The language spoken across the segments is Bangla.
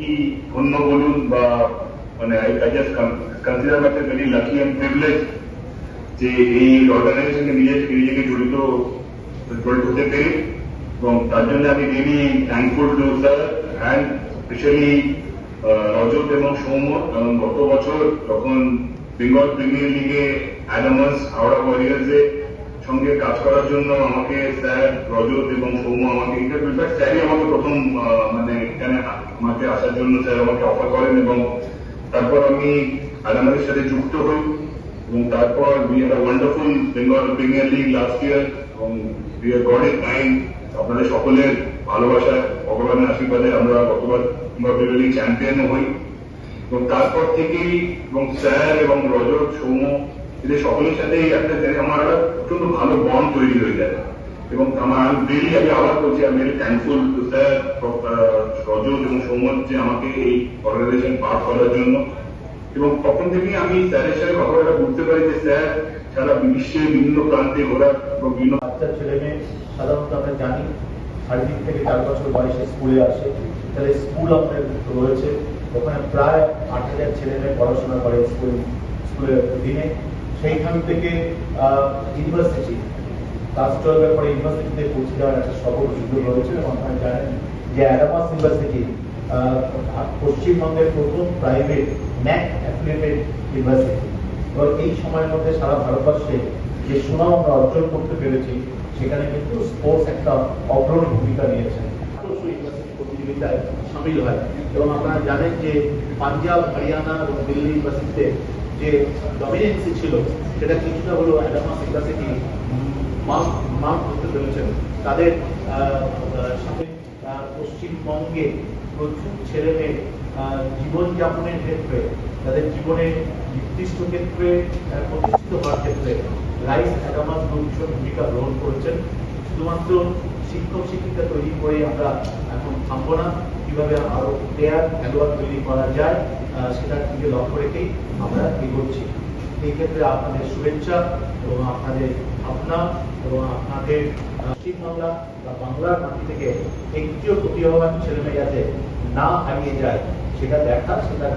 কি ধন্য বলুন বা মানে I just consider myself very lucky and privileged যে এই অর্গানাইজেশনে নিজেকে জড়িত হতে পেরে, এবং তার জন্য আমি really thankful to sir and specially Rajat এবং সৌম্য। কারণ গত বছর যখন বেঙ্গল প্রিমিয়ার লিগে অ্যাডামাস হাওড়া ওয়ারিয়ার্সের সঙ্গে কাজ করার জন্য আমাকে স্যার রজত এবং সৌম্য আমাকে ইন্টারভিউ, স্যারই আমাকে প্রথম মানে এখানে আমাকে আসার জন্য স্যার আমাকে অফার করেন, এবং তারপর আমি অ্যাডামাসের সাথে যুক্ত হই, এবং তারপর we had a wonderful Bengal premier league last year, এবং we are God is kind. আপনাদের সকলের ভালোবাসা, ভগবানের আশীর্বাদে আমরা গতবার প্রিমিয়ার লিগ চ্যাম্পিয়নও হই, এবং তারপর থেকেই এবং স্যার এবং রজত সৌম্য এদের সকলের সাথে একটা আমার একটা প্রচন্ড ভালো বন্ড তৈরি হয়ে যায়, এবং আমার রিয়েলি আমি আবার বলছি আমি ভেরি থ্যাঙ্কফুল টু স্যার রজত এবং সৌম্য যে আমাকে এই অর্গানাইজেশন পার্ট করার জন্য। এবং তখন থেকেই আমি স্যারের সাথে কথাটা বুঝতে পারি যে স্যার সারা বিশ্বের বিভিন্ন প্রান্তে ঘোরা এবং বিভিন্ন বাচ্চা ছেলে মেয়ে সাধারণত আমরা জানি 3.5 থেকে 4 বছর বয়সে স্কুলে আসে, তাহলে স্কুল আমাদের রয়েছে, ওখানে প্রায় 8,000 ছেলে মেয়ে পড়াশোনা করে স্কুলের দিনে। সেইখান থেকে ইউনিভার্সিটি ক্লাস 12-এর পরে ইউনিভার্সিটিতে পৌঁছে যাওয়ার একটা সফল সুযোগ রয়েছে, এবং আপনারা জানেন যে অ্যাডামাস ইউনিভার্সিটি পশ্চিমবঙ্গের প্রথম প্রাইভেট ন্যাক অ্যাফিলিয়েটেড ইউনিভার্সিটি। এবার এই সময়ের মধ্যে সারা ভারতবর্ষে যে সুনাম আমরা অর্জন করতে পেরেছি, সেখানে কিন্তু স্পোর্টস একটা অগ্রণী ভূমিকা নিয়েছে। ইউনিভার্সিটি প্রতিযোগিতায় সামিল হয়, এবং আপনারা জানেন যে পাঞ্জাব, হরিয়ানা এবং দিল্লি ইউনিভার্সিটিতে যে ডমিনেন্সি ছিল সেটা কিছুটা হলো অ্যাডামাস ইউনিভার্সিটি মার্ক করতে পেরেছেন। তাদের সাথে পশ্চিমবঙ্গে প্রচুর ছেলে মেয়ে জীবনযাপনের ক্ষেত্রে, তাদের জীবনের নির্দিষ্ট ক্ষেত্রে প্রতিষ্ঠিত হওয়ার ক্ষেত্রে রাইস অ্যাডামাস ভীষণ ভূমিকা গ্রহণ করেছেন। শুধুমাত্র শিক্ষক শিক্ষিকা তৈরি করে আমরা এখন থামবো না, কিভাবে আরো প্লেয়ার খেলোয়াড় তৈরি করা যায় সেটার দিকে লক্ষ্য রেখেই আমরা এগোচ্ছি। এই ক্ষেত্রে আপনাদের শুভেচ্ছা এবং আপনাদের ভাবনা এবং আপনাদের পশ্চিমবাংলা বা বাংলার মাটি থেকে একটিও প্রতিভাবান ছেলেমেয়ে যাতে না হারিয়ে যায় সেটা দেখা, সেটা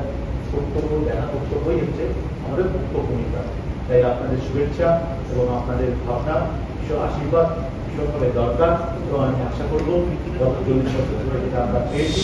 কর্তব্য দেখা, কর্তব্যই হচ্ছে আমাদের মুখ্য ভূমিকা। তাই আপনাদের শুভেচ্ছা এবং আপনাদের ভাবনা, আশীর্বাদ ভীষণভাবে দরকার, এবং আমি আশা করবো যত জলদি যেটা আমরা পেয়েছি।